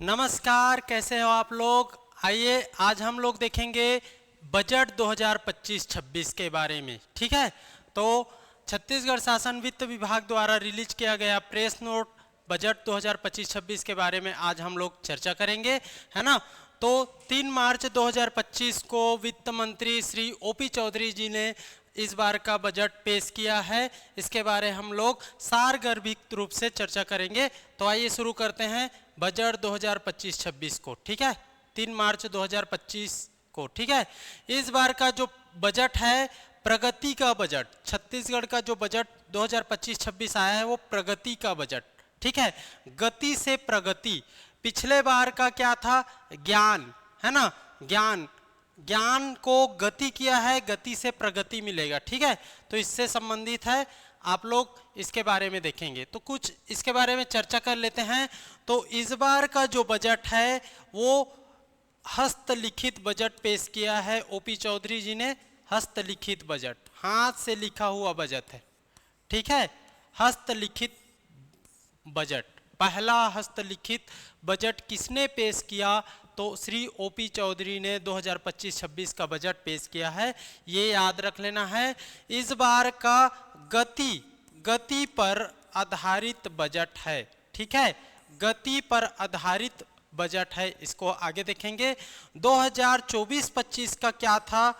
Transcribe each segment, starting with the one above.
नमस्कार, कैसे हो आप लोग। आइए आज हम लोग देखेंगे बजट 2025-26 के बारे में। ठीक है, तो छत्तीसगढ़ शासन वित्त विभाग द्वारा रिलीज किया गया प्रेस नोट बजट 2025-26 के बारे में आज हम लोग चर्चा करेंगे, है ना। तो 3 मार्च 2025 को वित्त मंत्री श्री ओपी चौधरी जी ने इस बार का बजट पेश किया है। इसके बारे हम लोग सारगर्भित रूप से चर्चा करेंगे। तो आइए शुरू करते हैं बजट 2025-26 को। ठीक है, 3 मार्च 2025 को। ठीक है, इस बार का जो बजट है प्रगति का बजट, छत्तीसगढ़ का जो बजट 2025-26 आया है वो प्रगति का बजट। ठीक है, गति से प्रगति। पिछले बार का क्या था, ज्ञान, है ना। ज्ञान को गति किया है, गति से प्रगति मिलेगा। ठीक है, तो इससे संबंधित है, आप लोग इसके बारे में देखेंगे। तो कुछ इसके बारे में चर्चा कर लेते हैं। तो इस बार का जो बजट है वो हस्तलिखित बजट पेश किया है ओपी चौधरी जी ने। हस्तलिखित बजट, हाथ से लिखा हुआ बजट है। ठीक है, हस्तलिखित बजट। पहला हस्तलिखित बजट किसने पेश किया, तो श्री ओपी चौधरी ने 2025-26 का बजट पेश किया है, ये याद रख लेना है। इस बार का गति पर आधारित बजट है। ठीक है, गति पर आधारित बजट है, इसको आगे देखेंगे। 2024-25 का क्या था,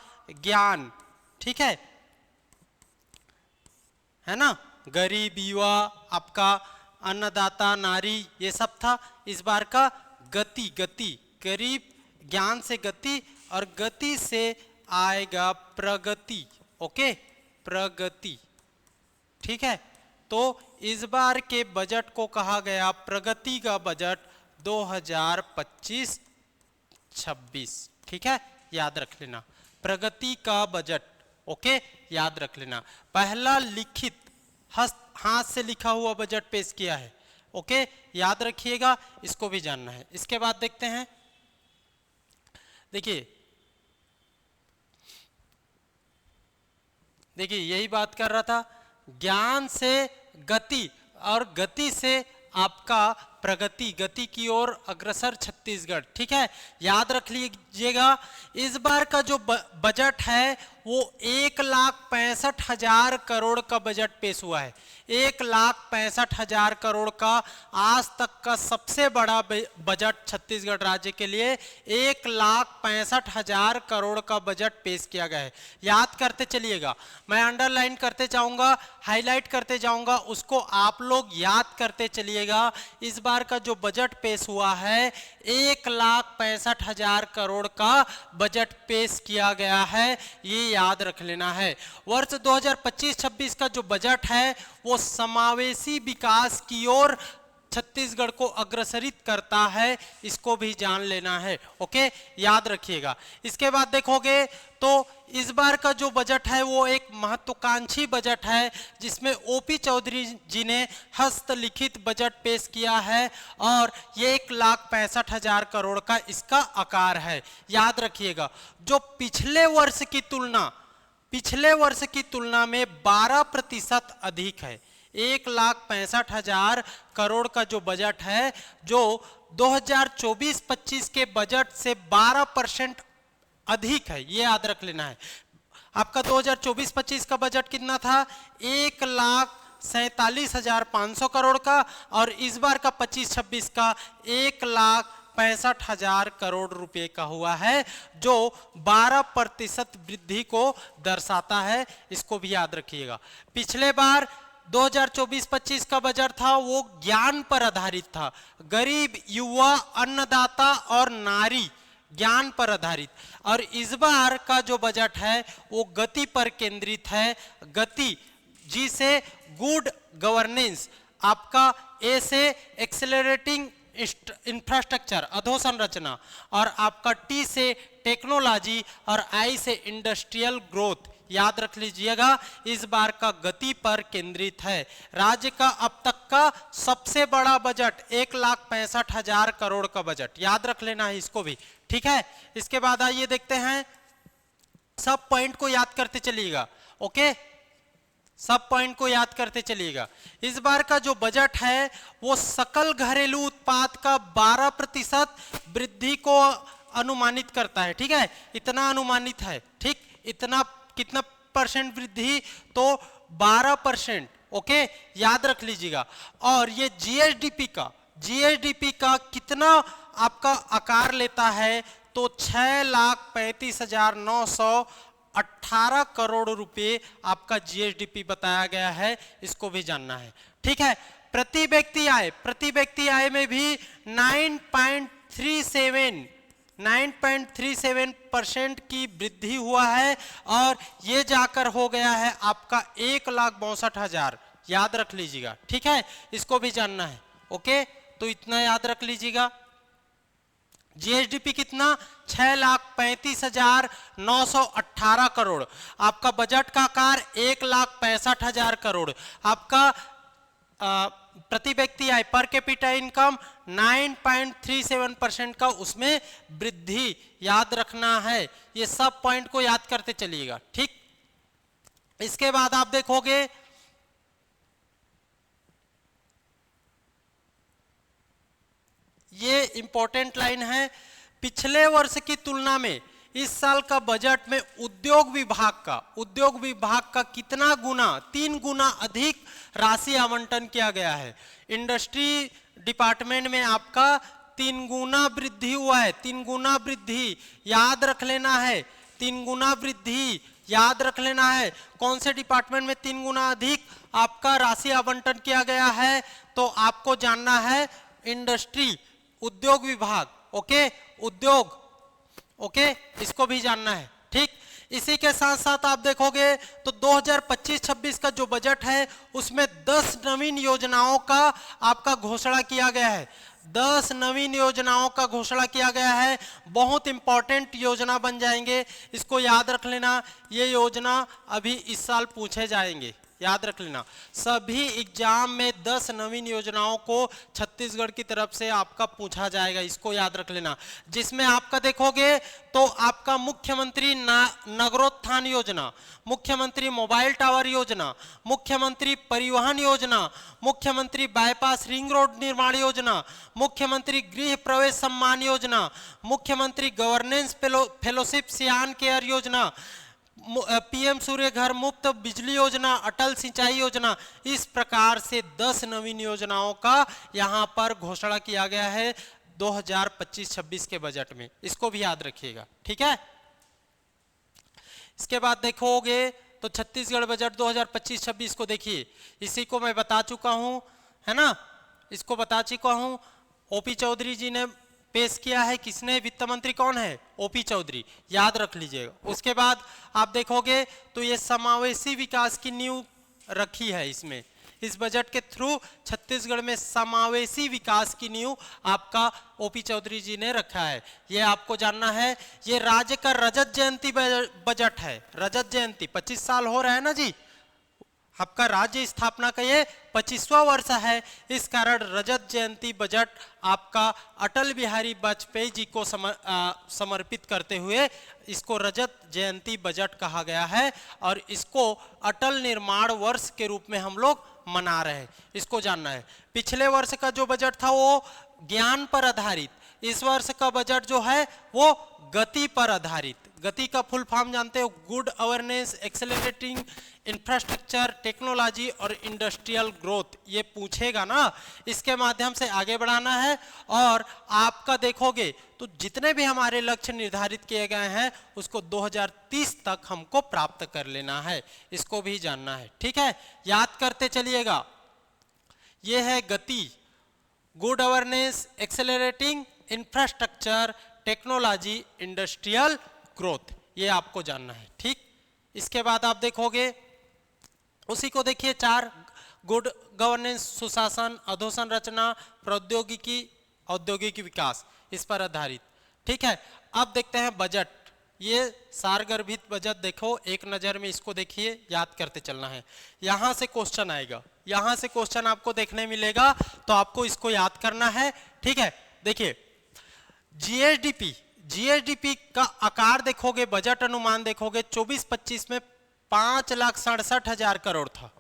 ज्ञान। ठीक है ना, गरीब, युवा, आपका अन्नदाता, नारी, ये सब था। इस बार का गति, गरीब, ज्ञान से गति, और गति से आएगा प्रगति। ओके, प्रगति। ठीक है, तो इस बार के बजट को कहा गया प्रगति का बजट 2025-26। ठीक है, याद रख लेना, प्रगति का बजट। ओके, याद रख लेना। पहला लिखित हाथ से लिखा हुआ बजट पेश किया है। ओके, याद रखिएगा, इसको भी जानना है। इसके बाद देखते हैं, देखिए यही बात कर रहा था, ज्ञान से गति और गति से आपका प्रगति, गति की ओर अग्रसर छत्तीसगढ़। ठीक है, याद रख लीजिएगा। इस बार का जो बजट है वो 1,65,000 करोड़ का बजट पेश हुआ है। 1,65,000 करोड़ का आज तक का सबसे बड़ा बजट छत्तीसगढ़ राज्य के लिए 1,65,000 करोड़ का बजट पेश किया गया है। याद करते चलिएगा, मैं अंडरलाइन करते जाऊंगा, हाईलाइट करते जाऊंगा, उसको आप लोग याद करते चलिएगा। इस बार का जो बजट पेश हुआ है 1,65,000 करोड़ का बजट पेश किया गया है, ये याद रख लेना है। वर्ष 2025-26 का जो बजट है वो समावेशी विकास की ओर छत्तीसगढ़ को अग्रसरित करता है, इसको भी जान लेना है। ओके, याद रखिएगा। इसके बाद देखोगे तो इस बार का जो बजट है वो एक महत्वाकांक्षी बजट है, जिसमें ओपी चौधरी जी ने हस्तलिखित बजट पेश किया है, और ये 1,65,000 करोड़ का इसका आकार है। याद रखिएगा, जो पिछले वर्ष की तुलना में 12% अधिक है। 1,65,000 करोड़ का जो बजट है, जो 2024-25 के बजट से 12% अधिक है, ये याद रख लेना है। आपका 2024-25 का बजट कितना था, 1,47,500 करोड़ का, और इस बार का 25-26 का 1,65,000 करोड़ रुपए का हुआ है, जो 12% वृद्धि को दर्शाता है, इसको भी याद रखिएगा। पिछले बार 2024-25 का बजट था वो ज्ञान पर आधारित था, गरीब, युवा, अन्नदाता और नारी, ज्ञान पर आधारित। और इस बार का जो बजट है वो गति पर केंद्रित है। गति, जी से गुड गवर्नेंस, आपका ए से एक्सेलरेटिंग इंफ्रास्ट्रक्चर, अधोसंरचना, और आपका टी से टेक्नोलॉजी, और आई से इंडस्ट्रियल ग्रोथ। याद रख लीजिएगा, इस बार का गति पर केंद्रित है। राज्य का अब तक का सबसे बड़ा बजट 1,65,000 करोड़ का बजट, याद रख लेना है इसको भी। ठीक है, इसके बाद आइए देखते हैं, सब पॉइंट को याद करते चलिएगा। ओके, सब पॉइंट को याद करते चलिएगा। इस बार का जो बजट है वो सकल घरेलू उत्पाद का 12% वृद्धि को अनुमानित करता है। ठीक है, इतना अनुमानित है। ठीक, इतना कितना परसेंट वृद्धि? तो 12%। ओके, याद रख लीजिएगा। और ये जीएसडीपी का कितना आपका आकार लेता है? तो 6,35,918 करोड़ रुपए आपका जीएसडीपी बताया गया है, इसको भी जानना है। ठीक है, प्रति व्यक्ति आय में भी 9.37% की वृद्धि हुआ है और ये जाकर हो गया है आपका 1,62,000। याद रख लीजिएगा। ठीक है, इसको भी जानना है। ओके, तो इतना याद रख लीजिएगा। जीएसडीपी कितना? 6,35,918 करोड़। आपका बजट का आकार 1,65,000 करोड़। आपका प्रति व्यक्ति आय पर कैपिटा इनकम 9.37% का उसमें वृद्धि याद रखना है। ये सब पॉइंट को याद करते चलिएगा। ठीक, इसके बाद आप देखोगे ये इंपॉर्टेंट लाइन है, पिछले वर्ष की तुलना में इस साल का बजट में उद्योग विभाग का कितना गुना? 3 गुना अधिक राशि आवंटन किया गया है। इंडस्ट्री डिपार्टमेंट में आपका 3 गुना वृद्धि हुआ है। 3 गुना वृद्धि याद रख लेना है। 3 गुना वृद्धि याद रख लेना है। कौन से डिपार्टमेंट में 3 गुना अधिक आपका राशि आवंटन किया गया है? तो आपको जानना है इंडस्ट्री, उद्योग विभाग। ओके, उद्योग। ओके, इसको भी जानना है। ठीक, इसी के साथ साथ आप देखोगे तो 2025-26 का जो बजट है उसमें 10 नवीन योजनाओं का आपका घोषणा किया गया है। 10 नवीन योजनाओं का घोषणा किया गया है। बहुत इंपॉर्टेंट योजना बन जाएंगे, इसको याद रख लेना। ये योजना अभी इस साल पूछे जाएंगे, याद रख लेना। सभी एग्जाम में 10 नवीन योजनाओं को छत्तीसगढ़ की तरफ से आपका पूछा जाएगा, इसको याद रख लेना। जिसमें आपका देखोगे तो आपका मुख्यमंत्री नगरोत्थान योजना, मुख्यमंत्री मोबाइल टावर योजना, मुख्यमंत्री परिवहन योजना, मुख्यमंत्री बाईपास रिंग रोड निर्माण योजना, मुख्यमंत्री गृह प्रवेश सम्मान योजना, मुख्यमंत्री गवर्नेंस फेलोशिप सियान केयर योजना, पीएम सूर्य घर मुफ्त बिजली योजना, अटल सिंचाई योजना। इस प्रकार से 10 नवीन योजनाओं का यहां पर घोषणा किया गया है 2025-26 के बजट में, इसको भी याद रखिएगा। ठीक है, इसके बाद देखोगे तो छत्तीसगढ़ बजट 2025-26 को देखिए, इसी को मैं बता चुका हूं, है ना, इसको बता चुका हूं। ओपी चौधरी जी ने पेश किया है। किसने? वित्त मंत्री कौन है? ओपी चौधरी, याद रख लीजिएगा। उसके बाद आप देखोगे तो ये समावेशी विकास की नींव रखी है। इसमें इस बजट के थ्रू छत्तीसगढ़ में समावेशी विकास की नींव आपका ओपी चौधरी जी ने रखा है, ये आपको जानना है। ये राज्य का रजत जयंती बजट है। रजत जयंती 25 साल हो रहा है ना जी, आपका राज्य स्थापना का ये 25वां वर्ष है। इस कारण रजत जयंती बजट आपका अटल बिहारी वाजपेयी जी को समर्पित करते हुए इसको रजत जयंती बजट कहा गया है और इसको अटल निर्माण वर्ष के रूप में हम लोग मना रहे हैं, इसको जानना है। पिछले वर्ष का जो बजट था वो ज्ञान पर आधारित, इस वर्ष का बजट जो है वो गति पर आधारित। गति का फुल फॉर्म जानते हो? Good awareness, accelerating infrastructure, technology और इंडस्ट्रियल ग्रोथ। ये पूछेगा ना, इसके माध्यम से आगे बढ़ाना है। और आपका देखोगे तो जितने भी हमारे लक्ष्य निर्धारित किए गए हैं उसको 2030 तक हमको प्राप्त कर लेना है, इसको भी जानना है। ठीक है, याद करते चलिएगा। ये है गति, good awareness, accelerating infrastructure, technology, industrial growth, ये आपको जानना है। ठीक, इसके बाद आप देखोगे उसी को देखिए 4, गुड गवर्नेंस, सुशासन, अधोसंरचना, प्रौद्योगिकी, औद्योगिक विकास, इस पर आधारित। ठीक है, अब देखते हैं बजट। ये सारगर्भित बजट देखो, एक नजर में इसको देखिए, याद करते चलना है। यहां से क्वेश्चन आएगा, यहां से क्वेश्चन आपको देखने मिलेगा, तो आपको इसको याद करना है। ठीक है, देखिए जीएसडीपी का आकार देखोगे, बजट अनुमान देखोगे 24-25 में 5,67,000 करोड़ था,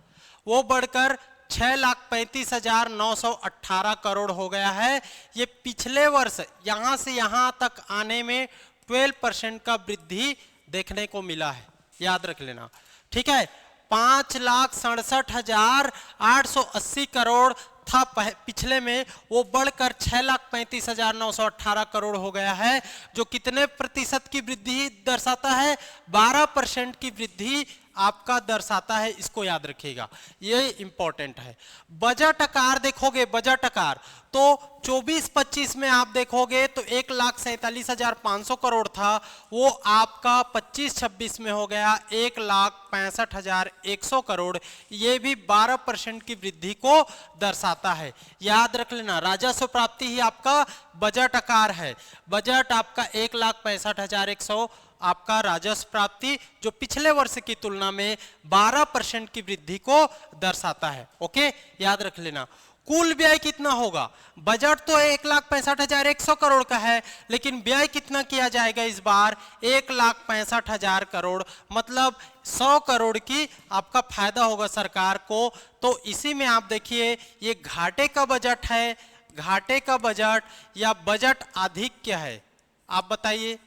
वो बढ़कर 6,35,918 करोड़ हो गया है। ये पिछले वर्ष यहां से यहां तक आने में 12% का वृद्धि देखने को मिला है, याद रख लेना, ठीक है। 5,67,880 करोड़ था पिछले में, वो बढ़कर 6,35,918 करोड़ हो गया है, जो कितने प्रतिशत की वृद्धि दर्शाता है? 12% की वृद्धि आपका दर्शाता है, इसको याद रखिएगा, ये इंपॉर्टेंट है। बजट आकार देखोगे, बजट आकार तो 24-25 में आप देखोगे तो 1,47,500 करोड़ था, वो आपका 25-26 में हो गया 1,65,100 करोड़, ये भी 12% की वृद्धि को दर्शाता है, याद रख लेना। राजस्व प्राप्ति ही आपका बजट आकार है, बजट आपका 1,65,100 आपका राजस्व प्राप्ति, जो पिछले वर्ष की तुलना में 12% की वृद्धि को दर्शाता है, ओके, याद रख लेना। कुल व्यय कितना होगा? बजट तो 1,65,100 करोड़ का है, लेकिन व्यय कितना किया जाएगा इस बार? 1,65,000 करोड़, मतलब 100 करोड़ की आपका फायदा होगा सरकार को। तो इसी में आप देखिए, ये घाटे का बजट है, घाटे का बजट या बजट आधिक्य है, आप बताइए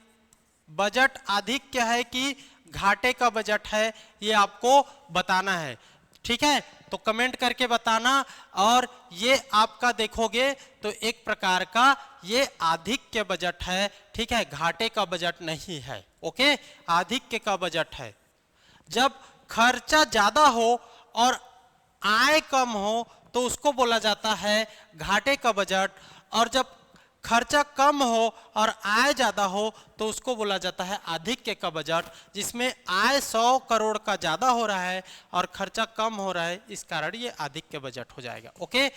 बजट आधिक्य है कि घाटे का बजट है, ये आपको बताना है, ठीक है। तो कमेंट करके बताना। और ये आपका देखोगे तो एक प्रकार का ये आधिक्य बजट है, ठीक है, घाटे का बजट नहीं है, ओके, आधिक्य का बजट है। जब खर्चा ज्यादा हो और आय कम हो तो उसको बोला जाता है घाटे का बजट, और जब खर्चा कम हो और आय ज्यादा हो तो उसको बोला जाता है आधिक्य का बजट, जिसमें आय 100 करोड़ का ज्यादा हो रहा है और खर्चा कम हो रहा है, इस कारण ये आधिक्य बजट हो जाएगा, ओके।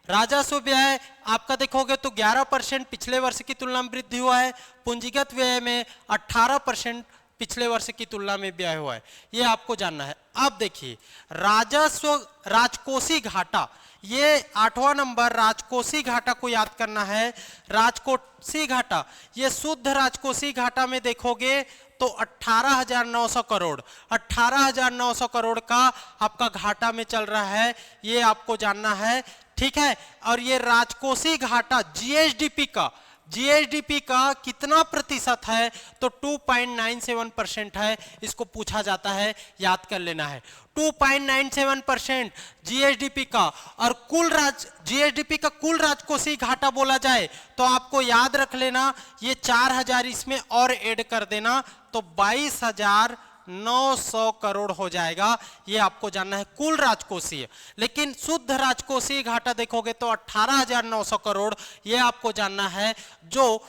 राजस्व व्यय आपका देखोगे तो 11% पिछले वर्ष की तुलना में वृद्धि हुआ है, पूंजीगत व्यय में 18% पिछले वर्ष की तुलना में व्यय हुआ है, ये आपको जानना है। अब देखिए राजस्व राजकोषीय घाटा, ये 8वां नंबर राजकोषीय घाटा को याद करना है। राजकोषीय घाटा, ये शुद्ध राजकोषीय घाटा में देखोगे तो 18,900 करोड़, 18,900 करोड़ का आपका घाटा में चल रहा है, ये आपको जानना है, ठीक है। और ये राजकोषीय घाटा जीएसडीपी का, जीएसडीपी का कितना प्रतिशत है? तो 2.97% है, इसको पूछा जाता है, याद कर लेना है। 2.97% जीएसडीपी का, और कुल जीएसडीपी का कुल राजकोषीय घाटा बोला जाए तो आपको याद रख लेना, ये 4,000 इसमें और ऐड कर देना तो 22,900 करोड़ हो जाएगा, ये आपको जानना है कुल राजकोषीय। लेकिन शुद्ध राजकोषीय घाटा देखोगे तो 18,900 करोड़, ये आपको जानना है, जो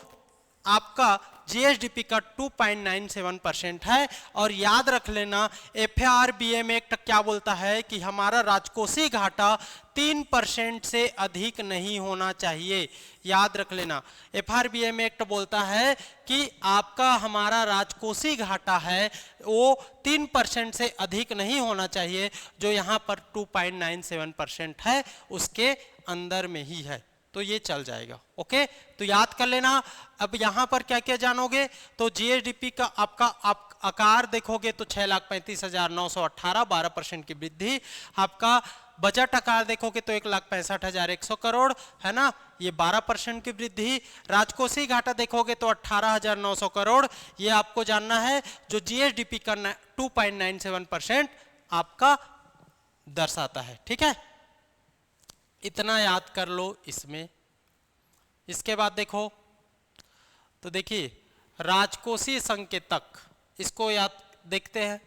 आपका जीएसडीपी का 2.97% है। और याद रख लेना एफआरबीएम एक्ट क्या बोलता है कि हमारा राजकोषीय घाटा 3% से अधिक नहीं होना चाहिए, याद रख लेना। एफआरबीएम एक्ट बोलता है कि आपका हमारा राजकोषीय घाटा है वो 3% से अधिक नहीं होना चाहिए, जो यहाँ पर 2.97% है उसके अंदर में ही है, तो ये चल जाएगा, ओके। तो याद कर लेना। अब यहां पर क्या क्या जानोगे तो जीएसडीपी का आपका आकार देखोगे तो 6,35,918, 12% की वृद्धि। आपका बजट आकार देखोगे तो 1,65,100 करोड़ है ना, ये 12% की वृद्धि। राजकोषीय घाटा देखोगे तो 18,900 करोड़, ये आपको जानना है, जो जीएसडीपी का 2.97% आपका दर्शाता है, ठीक है। इतना याद कर लो इसमें। इसके बाद देखो तो देखिए राजकोषीय संकेतक, इसको याद देखते हैं।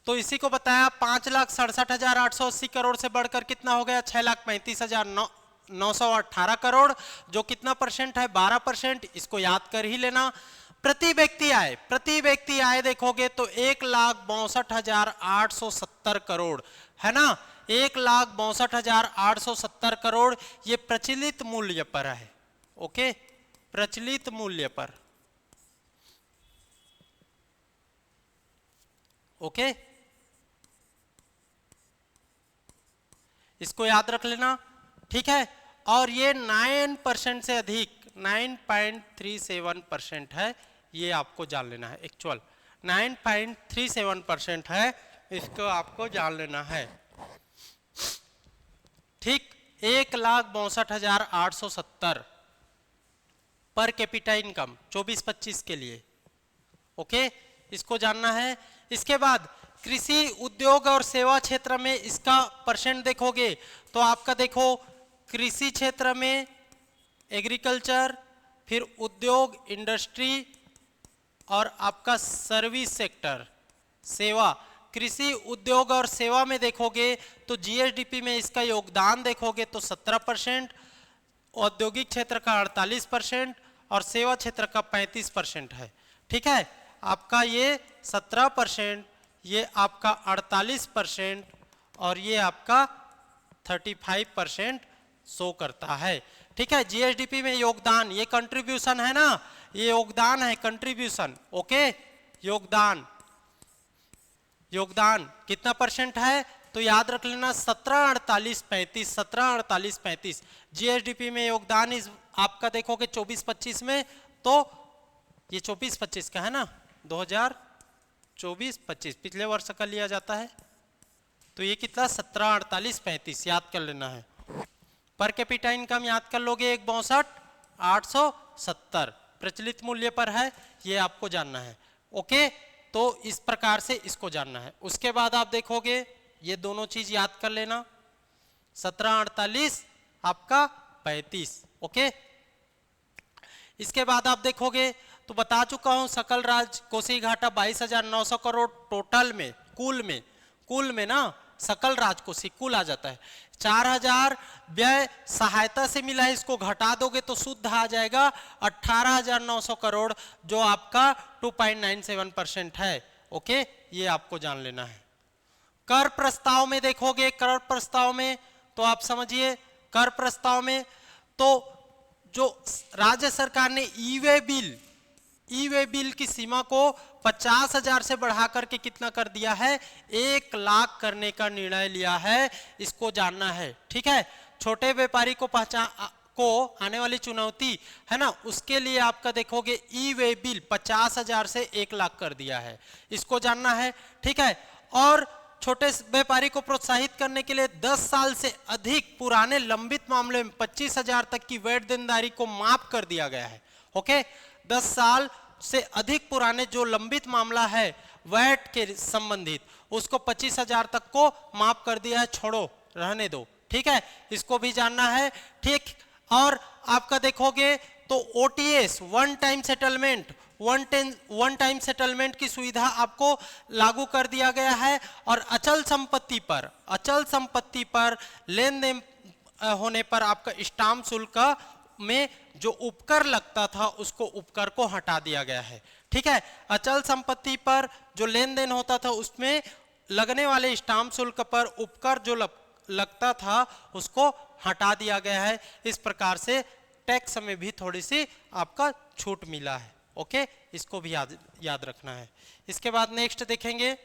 तो इसी को बताया 5,67,880 करोड़ से बढ़कर कितना हो गया 6,35,918 करोड़, जो कितना परसेंट है 12%, इसको याद कर ही लेना। प्रति व्यक्ति आय, प्रति व्यक्ति आय देखोगे तो 1,62,870 करोड़ है ना, 1,62,870 करोड़, ये प्रचलित मूल्य पर है, ओके, प्रचलित मूल्य पर, ओके, इसको याद रख लेना, ठीक है। और ये 9% से अधिक 9.37% है, ये आपको जान लेना है एक्चुअल 9.37% है, इसको आपको जान लेना है। ठीक, 1,62,870 पर कैपिटा इनकम 24-25 के लिए। ओके, इसको जानना है। इसके बाद कृषि उद्योग और सेवा क्षेत्र में इसका परसेंट देखोगे तो आपका देखो कृषि क्षेत्र में एग्रीकल्चर, फिर उद्योग इंडस्ट्री और आपका सर्विस सेक्टर सेवा। कृषि उद्योग और सेवा में देखोगे तो जीएसडीपी में इसका योगदान देखोगे तो 17%, औद्योगिक क्षेत्र का 48% और सेवा क्षेत्र का 35% है। ठीक है, आपका ये 17%, ये आपका 48% और ये आपका 35% शो करता है। ठीक है, जीएसडीपी में योगदान, ये कंट्रीब्यूशन है ना, ये योगदान है, कंट्रीब्यूशन। ओके, योगदान कितना परसेंट है तो याद रख लेना 17, 48, 35, 17, 48, 35। जीएसडीपी में योगदान इस आपका देखोगे 24-25 में, तो ये 24-25 का है ना, 2024-25 पिछले वर्ष का लिया जाता है, तो ये कितना 17, 48, 35 याद कर लेना है। पर कैपिटा इनकम याद कर लोगे 1,62,870 प्रचलित मूल्य पर है, ये आपको जानना है। ओके, तो इस प्रकार से इसको जानना है। उसके बाद आप देखोगे ये दोनों चीज याद कर लेना, 17, 48 आपका 35। ओके, इसके बाद आप देखोगे तो बता चुका हूं सकल राज कोसी घाटा 22,900 करोड़ टोटल में, कुल में ना सकल राज कोसी कुल आ जाता है। 4,000 व्यय सहायता से मिला है, इसको घटा दोगे तो शुद्ध आ जाएगा 18,900 करोड़, जो आपका 2.97% है। ओके, ये आपको जान लेना है। कर प्रस्ताव में देखोगे, कर प्रस्ताव में तो आप समझिए, कर प्रस्ताव में तो जो राज्य सरकार ने ई वे बिल की सीमा को 50,000 से बढ़ा करके कितना कर दिया है, 1 लाख करने का निर्णय लिया है, इसको जानना है। ठीक है, छोटे व्यापारी को आने वाली चुनौती है ना, उसके लिए आपका देखोगे ई वे बिल 50,000 से 1 लाख कर दिया है, इसको जानना है। ठीक है, और छोटे व्यापारी को प्रोत्साहित करने के लिए 10 साल से अधिक पुराने लंबित मामले में 25,000 तक की वैट देनदारी को माफ कर दिया गया है। ओके, 10 साल से अधिक पुराने जो लंबित मामला है वैट के संबंधित, उसको 25,000 तक को माफ कर दिया है, छोड़ो रहने दो। ठीक है, इसको भी जानना है। ठीक, और आपका देखोगे तो ओटीएस वन टाइम सेटलमेंट की सुविधा आपको लागू कर दिया गया है, और अचल संपत्ति पर लेन देन होने पर आपका स्टाम्प शुल्क में जो उपकर लगता था उसको उपकर को हटा दिया गया है। ठीक है, अचल संपत्ति पर जो लेन देन होता था उसमें लगने वाले स्टाम्प शुल्क पर उपकर जो लगता था उसको हटा दिया गया है। इस प्रकार से टैक्स में भी थोड़ी सी आपका छूट मिला है। ओके, इसको भी याद रखना है। इसके बाद नेक्स्ट देखेंगे,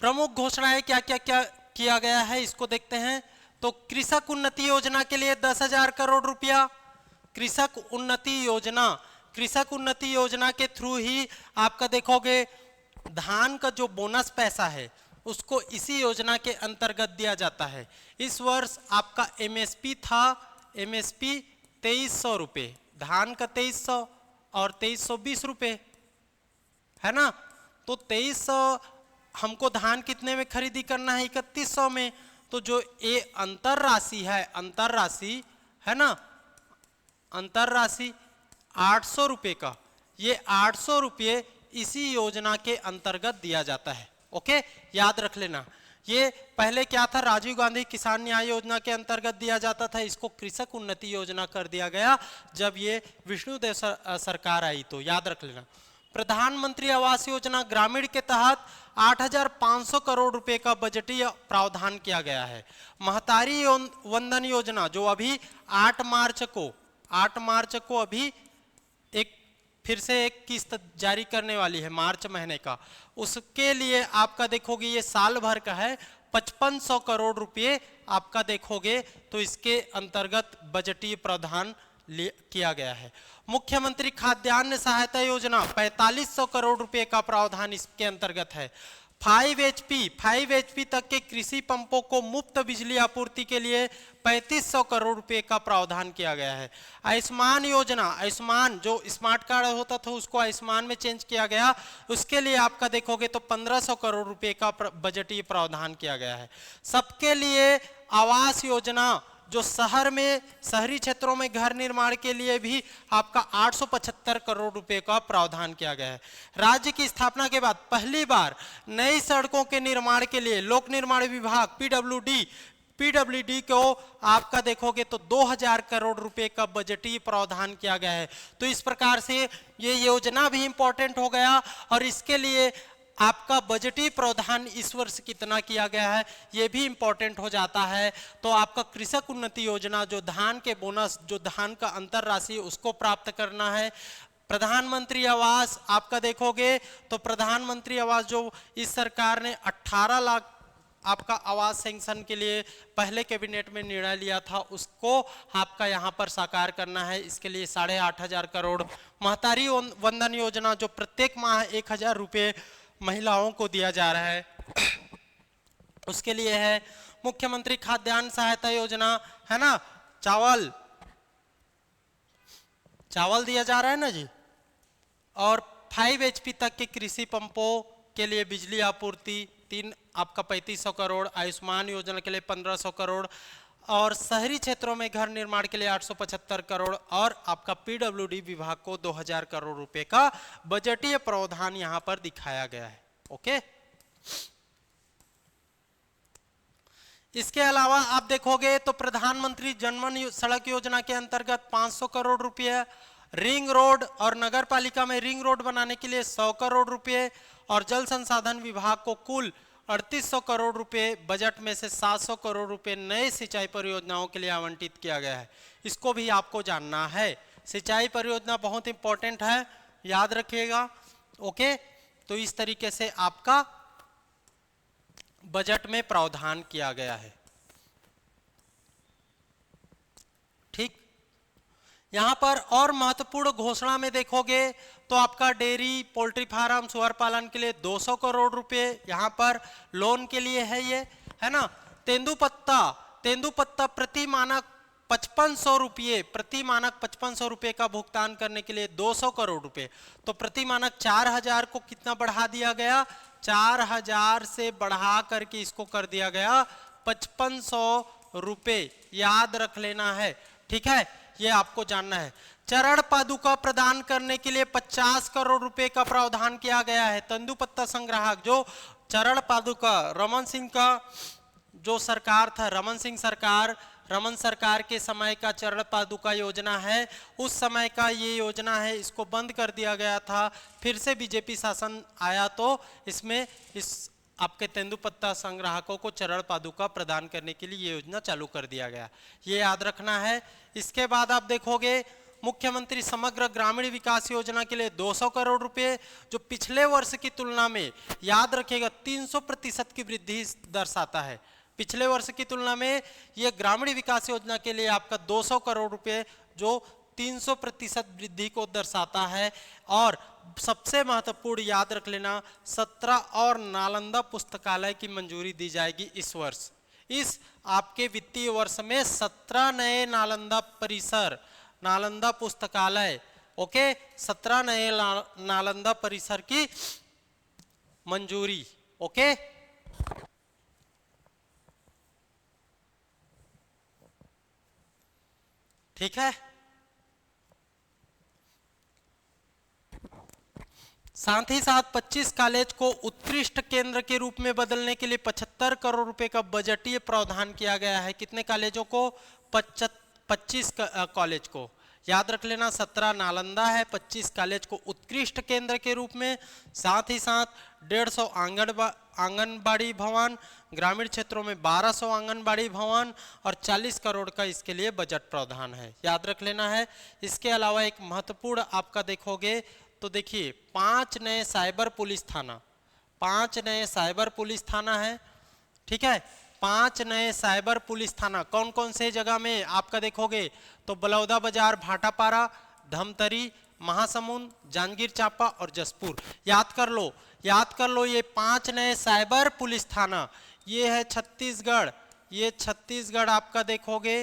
प्रमुख घोषणाएं क्या किया गया है, इसको देखते हैं। तो कृषक उन्नति योजना के लिए 10,000 करोड़ रुपया, कृषक उन्नति योजना के थ्रू ही आपका देखोगे धान का जो बोनस पैसा है उसको इसी योजना के अंतर्गत दिया जाता है। इस वर्ष आपका एमएसपी था, एमएसपी 2,300 रुपये, धान का 2,300 और 2,320 रुपये है ना। तो 2,300 हमको धान कितने में खरीदी करना है, 3,100 में। तो जो ये अंतर राशि है ना, अंतर राशि 800 रुपये का, ये 800 रुपये इसी योजना के अंतर्गत दिया जाता है। ओके, याद रख लेना। ये पहले क्या था, राजीव गांधी किसान न्याय योजना के अंतर्गत दिया जाता था, इसको कृषक उन्नति योजना कर दिया गया जब ये विष्णुदेव सरकार आई, तो याद रख लेना। प्रधानमंत्री आवास योजना ग्रामीण के तहत 8,500 करोड़ रुपए का बजटीय प्रावधान किया गया है। महतारी वंदन योजना जो अभी 8 मार्च को अभी फिर से एक किस्त जारी करने वाली है मार्च महीने का, उसके लिए आपका देखोगे ये साल भर का है, 5,500 करोड़ रुपए आपका देखोगे तो इसके अंतर्गत बजटीय प्रावधान किया गया है। मुख्यमंत्री खाद्यान्न सहायता योजना 4500 करोड़ रुपए का प्रावधान इसके अंतर्गत है। 5 HP तक के कृषि पंपों को मुफ्त बिजली आपूर्ति के लिए 3500 करोड़ रुपए का प्रावधान किया गया है। आयुष्मान योजना, आयुष्मान जो स्मार्ट कार्ड होता था उसको आयुष्मान में चेंज किया गया, उसके लिए आपका देखोगे तो 1500 करोड़ रुपए का बजटीय प्रावधान किया गया है। सबके लिए आवास योजना, जो शहर में शहरी क्षेत्रों में घर निर्माण के लिए भी आपका 875 करोड़ रुपए का प्रावधान किया गया है। राज्य की स्थापना के बाद पहली बार नई सड़कों के निर्माण के लिए लोक निर्माण विभाग पीडब्ल्यूडी को आपका देखोगे तो 2000 करोड़ रुपए का बजटीय प्रावधान किया गया है। तो इस प्रकार से ये योजना भी इंपॉर्टेंट हो गया और इसके लिए आपका बजटीय प्रावधान इस वर्ष कितना किया गया है ये भी इंपॉर्टेंट हो जाता है। तो आपका कृषक उन्नति योजना, जो धान के बोनस, जो धान का अंतर राशि उसको प्राप्त करना है। प्रधानमंत्री आवास आपका देखोगे तो प्रधानमंत्री आवास जो इस सरकार ने 18 लाख आपका आवास सैंक्शन के लिए पहले कैबिनेट में निर्णय लिया था, उसको आपका यहाँ पर साकार करना है। इसके लिए 8500 करोड़। महतारी वंदन योजना जो प्रत्येक माह 1000 रुपये महिलाओं को दिया जा रहा है उसके लिए है। मुख्यमंत्री खाद्यान्न सहायता योजना है ना, चावल दिया जा रहा है ना जी। और 5 HP तक के कृषि पंपों के लिए बिजली आपूर्ति आपका 3500 करोड़। आयुष्मान योजना के लिए 1500 करोड़ और शहरी क्षेत्रों में घर निर्माण के लिए 875 करोड़ और आपका पीडब्ल्यूडी विभाग को 2000 करोड़ रुपए का बजटीय प्रावधान यहां पर दिखाया गया है। ओके, इसके अलावा आप देखोगे तो प्रधानमंत्री जनमन सड़क योजना के अंतर्गत 500 करोड़ रुपए, रिंग रोड और नगर पालिका में रिंग रोड बनाने के लिए 100 करोड़ रुपए और जल संसाधन विभाग को कुल 3800 करोड़ रुपए, बजट में से 700 करोड़ रुपए नए सिंचाई परियोजनाओं के लिए आवंटित किया गया है। इसको भी आपको जानना है, सिंचाई परियोजना बहुत इंपॉर्टेंट है, याद रखिएगा। ओके, तो इस तरीके से आपका बजट में प्रावधान किया गया है। ठीक, यहां पर और महत्वपूर्ण घोषणा में देखोगे तो आपका डेयरी, पोल्ट्री फार्म, सुअर पालन के लिए 200 करोड़ रुपए यहां पर लोन के लिए है, ये है ना। तेंदुपत्ता प्रति मानक 5500 रुपये, प्रति मानक 5500 रुपये का भुगतान करने के लिए 200 करोड़ रुपए। तो प्रति मानक 4000 को कितना बढ़ा दिया गया, 4000 से बढ़ा करके इसको कर दिया गया 5500 रुपए, याद रख लेना है। ठीक है, ये आपको जानना है। चरण पादुका प्रदान करने के लिए 50 करोड़ रुपए का प्रावधान किया गया है। तेंदुपत्ता संग्राहक जो चरण पादुका रमन सिंह का जो सरकार था, रमन सरकार के समय का चरण पादुका योजना है, उस समय का ये योजना है, इसको बंद कर दिया गया था। फिर से बीजेपी शासन आया तो इसमें इस आपके तेंदुपत्ता संग्राहकों को चरण पादुका प्रदान करने के लिए ये योजना चालू कर दिया गया, ये याद रखना है। इसके बाद आप देखोगे मुख्यमंत्री समग्र ग्रामीण विकास योजना के लिए 200 करोड़ रुपए, जो पिछले वर्ष की तुलना में याद रखिएगा 300% की वृद्धि दर्शाता है। पिछले वर्ष की तुलना में ये ग्रामीण विकास योजना के लिए आपका 200 करोड़ रुपए जो 300% वृद्धि को दर्शाता है। और सबसे महत्वपूर्ण याद रख लेना, 17 और नालंदा पुस्तकालय की मंजूरी दी जाएगी इस वर्ष। इस आपके वित्तीय वर्ष में 17 नए नालंदा पुस्तकालय, ओके, 17 नए नालंदा परिसर की मंजूरी। ओके, ठीक है। साथ ही साथ 25 कॉलेज को उत्कृष्ट केंद्र के रूप में बदलने के लिए 75 करोड़ रुपए का बजटीय प्रावधान किया गया है। कितने कॉलेजों को, 25 कॉलेज को, याद रख लेना। 17 नालंदा है, 25 कॉलेज को उत्कृष्ट केंद्र के रूप में। साथ ही साथ 150 आंगनबाड़ी भवन, ग्रामीण क्षेत्रों में 1200 आंगनबाड़ी भवन और 40 करोड़ का इसके लिए बजट प्रावधान है, याद रख लेना है। इसके अलावा एक महत्वपूर्ण आपका देखोगे तो देखिए 5 नए साइबर पुलिस थाना, 5 नए साइबर पुलिस थाना है। ठीक है, 5 नए साइबर पुलिस थाना कौन कौन से जगह में आपका देखोगे तो बलौदा बाजार, भाटापारा, धमतरी, महासमुंद, जांजगीर चांपा और जसपुर। याद कर लो, याद कर लो, ये 5 नए साइबर पुलिस थाना, ये है छत्तीसगढ़, ये छत्तीसगढ़ आपका देखोगे,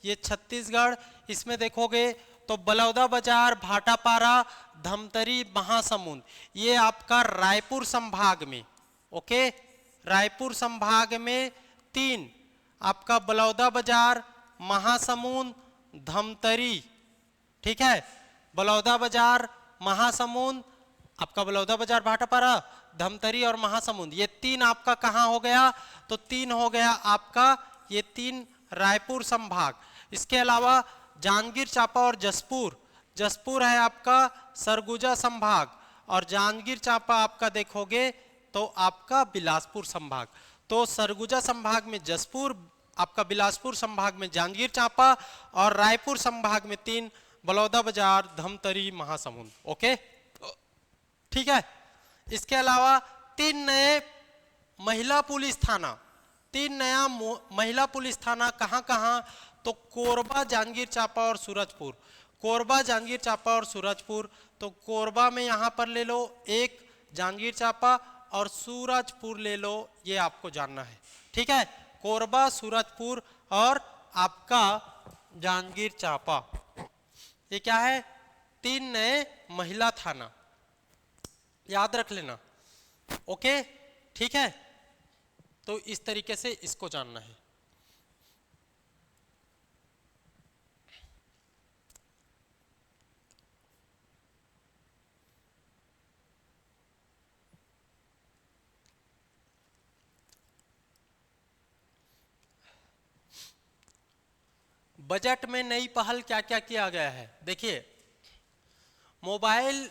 ये छत्तीसगढ़, इसमें देखोगे तो बलौदा बाजार, भाटापारा, धमतरी, महासमुंद, ये आपका रायपुर संभाग में। ओके, रायपुर संभाग में 3 आपका बलौदा बाजार, महासमुंद, धमतरी, ठीक है, बलौदा बाजार, महासमुंद, आपका बलौदा बाजार, भाटापारा, धमतरी और महासमुंद, ये 3 आपका कहाँ हो गया तो 3 हो गया आपका, ये 3 रायपुर संभाग। इसके अलावा जांजगीर चांपा और जसपुर, जसपुर है आपका सरगुजा संभाग और जांजगीर चांपा आपका देखोगे तो आपका बिलासपुर संभाग। तो सरगुजा संभाग में जसपुर, आपका बिलासपुर संभाग में जांजगीर चांपा और रायपुर संभाग में 3 बलौदा बाजार, धमतरी, महासमुंद। ओके, ठीक है। इसके अलावा 3 नए महिला पुलिस थाना, 3 नया महिला पुलिस थाना कहाँ कहाँ तो कोरबा, जांजगीर चांपा और सूरजपुर, कोरबा, जांजगीर चांपा और सूरजपुर। तो कोरबा में यहाँ पर ले लो 1, जांजगीर चांपा और सूरजपुर ले लो, ये आपको जानना है, ठीक है। कोरबा, सूरजपुर और आपका जांजगीर चांपा, ये क्या है 3 नए महिला थाना, याद रख लेना। ओके, ठीक है, तो इस तरीके से इसको जानना है। बजट में नई पहल क्या क्या किया गया है, देखिए मोबाइल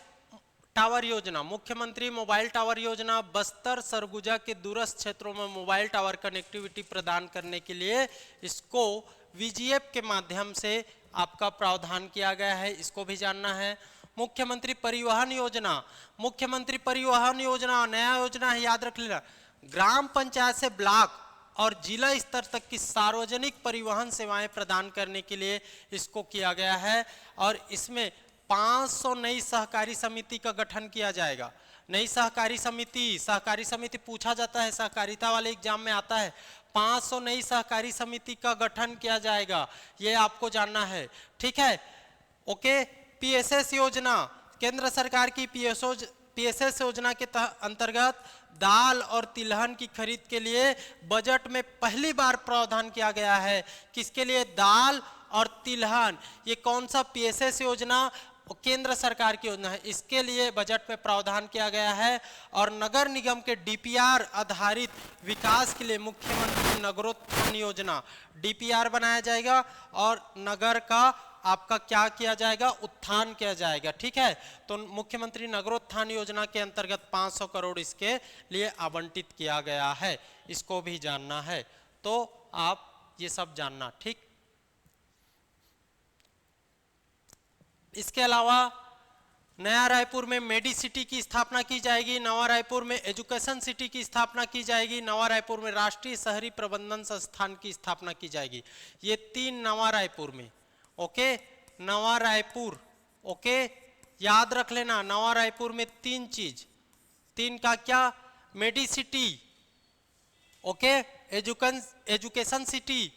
टावर योजना, मुख्यमंत्री मोबाइल टावर योजना, बस्तर सरगुजा के दूरस्थ क्षेत्रों में मोबाइल टावर कनेक्टिविटी प्रदान करने के लिए इसको वीजीएफ के माध्यम से आपका प्रावधान किया गया है, इसको भी जानना है। मुख्यमंत्री परिवहन योजना, मुख्यमंत्री परिवहन योजना नया योजना है, याद रख लेना। ग्राम पंचायत से ब्लॉक और जिला स्तर तक की सार्वजनिक परिवहन सेवाएं प्रदान करने के लिए इसको किया गया है और इसमें 500 नई सहकारी समिति का गठन किया जाएगा। नई सहकारी समिति पूछा जाता है, सहकारिता वाले एग्जाम में आता है। 500 नई सहकारी समिति का गठन किया जाएगा, ये आपको जानना है, ठीक है। ओके, पीएसएस योजना, केंद्र सरकार की पीएसएस योजना के अंतर्गत दाल और तिलहन की खरीद के लिए बजट में पहली बार प्रावधान किया गया है। किसके लिए? दाल और तिलहन। ये कौन सा पीएसएस योजना? केंद्र सरकार की योजना है, इसके लिए बजट में प्रावधान किया गया है। और नगर निगम के डीपीआर आधारित विकास के लिए मुख्यमंत्री नगरोत्थान योजना डीपीआर बनाया जाएगा और नगर का आपका क्या किया जाएगा? उत्थान किया जाएगा, ठीक है। तो मुख्यमंत्री नगरोत्थान योजना के अंतर्गत 500 करोड़ इसके लिए आवंटित किया गया है, इसको भी जानना है। तो आप ये सब जानना, ठीक। इसके अलावा नया रायपुर में मेडी सिटी की स्थापना की जाएगी, नवा रायपुर में एजुकेशन सिटी की स्थापना की जाएगी, नवा रायपुर में राष्ट्रीय शहरी प्रबंधन संस्थान की स्थापना की जाएगी। ये 3 नवा रायपुर में, ओके। नवा रायपुर, ओके, याद रख लेना। नवा रायपुर में 3 चीज, 3 का क्या? Medi city, okay, education city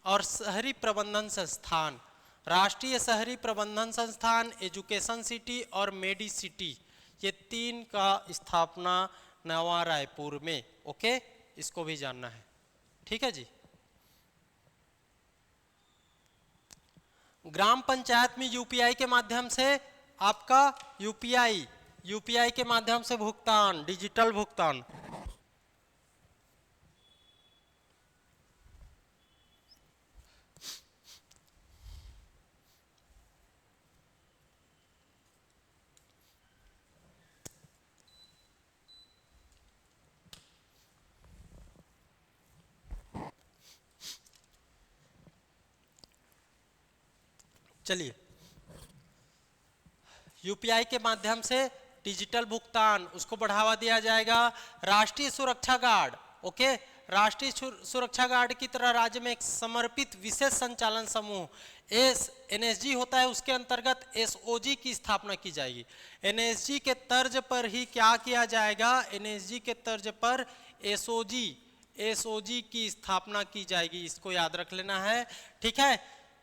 और शहरी प्रबंधन संस्थान। राष्ट्रीय शहरी प्रबंधन संस्थान, एजुकेशन सिटी और मेडी सिटी, ये 3 का स्थापना नवा रायपुर में, ओके। इसको भी जानना है, ठीक है जी। ग्राम पंचायत में यूपीआई के माध्यम से आपका यूपीआई के माध्यम से भुगतान, डिजिटल भुगतान। चलिए, यूपीआई के माध्यम से डिजिटल भुगतान, उसको बढ़ावा दिया जाएगा। राष्ट्रीय सुरक्षा गार्ड, ओके, राष्ट्रीय सुरक्षा गार्ड की तरह राज्य में एक समर्पित विशेष संचालन समूह एनएसजी होता है, उसके अंतर्गत एसओजी की स्थापना की जाएगी। एनएसजी के तर्ज पर ही क्या किया जाएगा, एनएसजी के तर्ज पर एसओजी की स्थापना की जाएगी। इसको याद रख लेना है, ठीक है।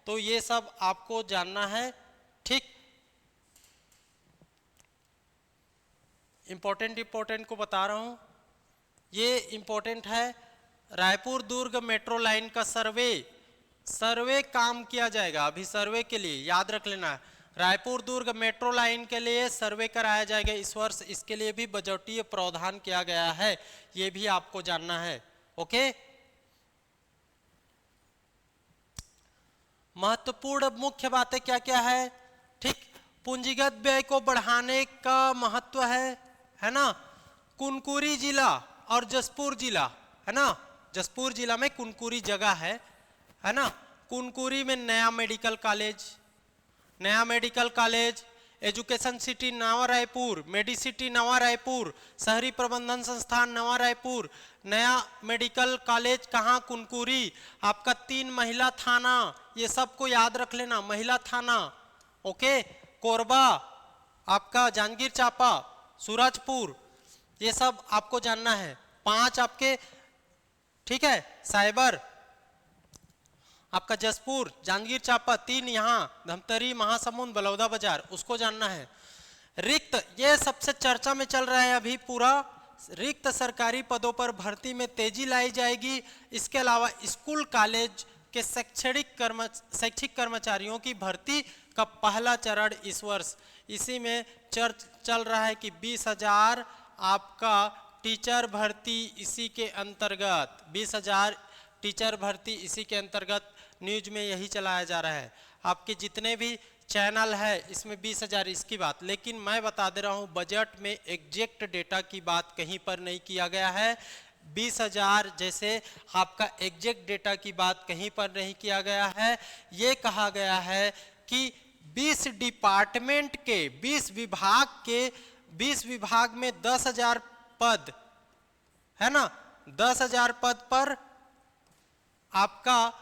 तो ये सब आपको जानना है, ठीक। इंपॉर्टेंट को बता रहा हूं, ये इंपॉर्टेंट है। रायपुर दुर्ग मेट्रो लाइन का सर्वे काम किया जाएगा। अभी सर्वे के लिए याद रख लेना है, रायपुर दुर्ग मेट्रो लाइन के लिए सर्वे कराया जाएगा इस वर्ष। इसके लिए भी बजटीय प्रावधान किया गया है, ये भी आपको जानना है, ओके। महत्वपूर्ण मुख्य बातें क्या क्या है, ठीक। पूंजीगत व्यय को बढ़ाने का महत्व है ना। कुनकुरी जिला और जसपुर जिला, है ना, जसपुर जिला में कुनकुरी जगह है ना। कुनकुरी में नया मेडिकल कॉलेज, एजुकेशन सिटी नवा रायपुर, मेडिसिटी नवा रायपुर, शहरी प्रबंधन संस्थान नवा रायपुर, नया मेडिकल कॉलेज कहाँ, कुनकुरी। आपका 3 महिला थाना, ये सबको याद रख लेना, महिला थाना, ओके। कोरबा, आपका जांजगीर चांपा, सूरजपुर, ये सब आपको जानना है। 5 आपके, ठीक है, साइबर, आपका जसपुर, जांजगीर चांपा, 3 यहाँ धमतरी, महासमुंद, बलौदा बाजार, उसको जानना है। रिक्त, ये सबसे चर्चा में चल रहा है अभी पूरा, रिक्त सरकारी पदों पर भर्ती में तेजी लाई जाएगी। इसके अलावा स्कूल कॉलेज के शैक्षिक कर्मचारियों की भर्ती का पहला चरण इस वर्ष, इसी में चल रहा है कि 20,000 आपका टीचर भर्ती, इसी के अंतर्गत 20,000 टीचर भर्ती, इसी के अंतर्गत न्यूज में यही चलाया जा रहा है। आपके जितने भी चैनल है इसमें 20,000 इसकी बात, लेकिन मैं बता दे रहा हूँ बजट में एग्जैक्ट डेटा की बात कहीं पर नहीं किया गया है। 20,000 जैसे आपका एग्जैक्ट डेटा की बात कहीं पर नहीं किया गया है। ये कहा गया है कि 20 डिपार्टमेंट के 20 विभाग में 10,000 पद है ना, 10,000 पद पर आपका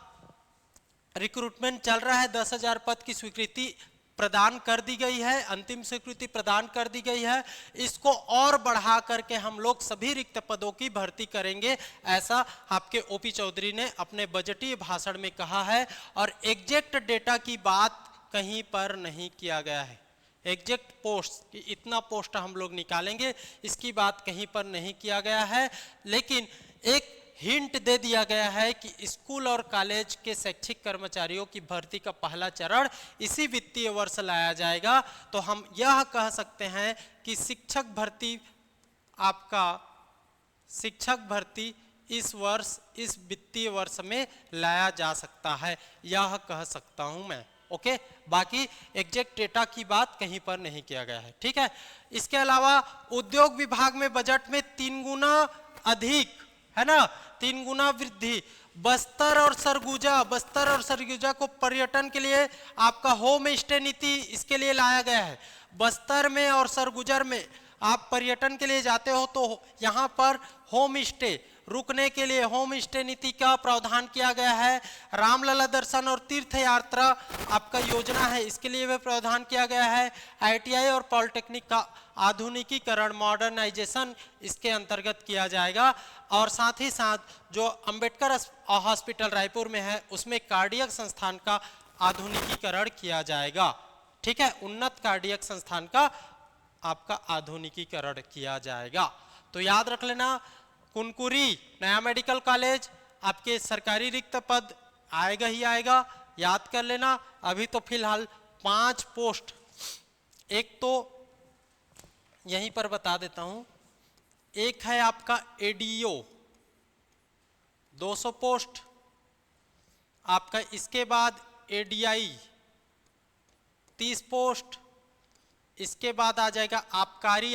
रिक्रूटमेंट चल रहा है। 10,000 पद की स्वीकृति प्रदान कर दी गई है, अंतिम स्वीकृति प्रदान कर दी गई है। इसको और बढ़ा करके हम लोग सभी रिक्त पदों की भर्ती करेंगे, ऐसा आपके ओपी चौधरी ने अपने बजटीय भाषण में कहा है। और एग्जैक्ट डेटा की बात कहीं पर नहीं किया गया है। एग्जैक्ट पोस्ट कि इतना पोस्ट हम लोग निकालेंगे, इसकी बात कहीं पर नहीं किया गया है। लेकिन एक हिंट दे दिया गया है कि स्कूल और कॉलेज के शैक्षिक कर्मचारियों की भर्ती का पहला चरण इसी वित्तीय वर्ष लाया जाएगा। तो हम यह कह सकते हैं कि शिक्षक भर्ती इस वर्ष, इस वित्तीय वर्ष में लाया जा सकता है, यह कह सकता हूं मैं, ओके। बाकी एग्जैक्ट डेटा की बात कहीं पर नहीं किया गया है, ठीक है। इसके अलावा उद्योग विभाग में बजट में 3 गुना अधिक, है ना, 3 गुना वृद्धि। बस्तर और सरगुजा को पर्यटन के लिए आपका होम स्टे नीति इसके लिए लाया गया है। बस्तर में और सरगुजा में आप पर्यटन के लिए जाते हो तो यहाँ पर होम स्टे, रुकने के लिए होम स्टे नीति का प्रावधान किया गया है। रामलला दर्शन और तीर्थ यात्रा आपका योजना है, इसके लिए भी प्रावधान किया गया है। आईटीआई और पॉलिटेक्निक का आधुनिकीकरण, मॉडर्नाइजेशन इसके अंतर्गत किया जाएगा। और साथ ही साथ जो अंबेडकर हॉस्पिटल रायपुर में है उसमें कार्डियक संस्थान का आधुनिकीकरण किया जाएगा, ठीक है। उन्नत कार्डियक संस्थान का आपका आधुनिकीकरण किया जाएगा। तो याद रख लेना, कुनकुरी नया मेडिकल कॉलेज, आपके सरकारी रिक्त पद आएगा ही आएगा, याद कर लेना। अभी तो फिलहाल 5 पोस्ट, एक तो यहीं पर बता देता हूं, एक है आपका एडीओ 200 पोस्ट आपका, इसके बाद एडीआई 30 पोस्ट, इसके बाद आ जाएगा आबकारी